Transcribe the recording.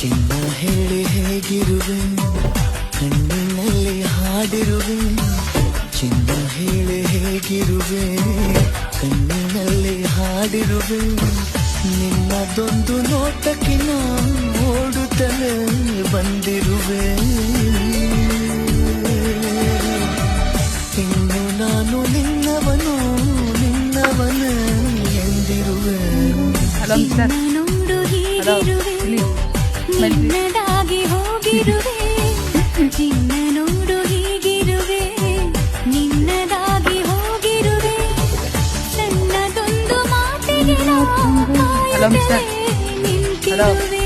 ಚಿನ್ನ ಹೇಳಿ ಹೇಗಿರುವೆ ಕಣ್ಣಿನಲ್ಲಿ ಹಾಡಿರುವೆ ಚಿನ್ನ ಹೇಳಿ ಹೇಗಿರುವೆ ಕಣ್ಣಿನಲ್ಲಿ ಹಾಡಿರುವೆ ನಿನ್ನದೊಂದು ನೋಟಕ್ಕೆ ನಾ ಓಡುತ್ತಲೇ ಬಂದಿರುವೆ ಇನ್ನು ನಾನು ನಿನ್ನವನು ನಿನ್ನವನೇ ಎಂದಿರುವೆ ನೋಡು ಹೀಗಿರುವೆ ನಿನ್ನದಾಗಿ ಹೋಗಿರುವೆ ಚಿನ್ನ ನೋಡು ಹೀಗಿರುವೆ ನಿನ್ನದಾಗಿ ಹೋಗಿರುವೆ ಸಣ್ಣದೊಂದು ಮಾತಿಗೆ ನಾ ಕಾಯುತ್ತಲೇ ನಿಂತಿರುವೆ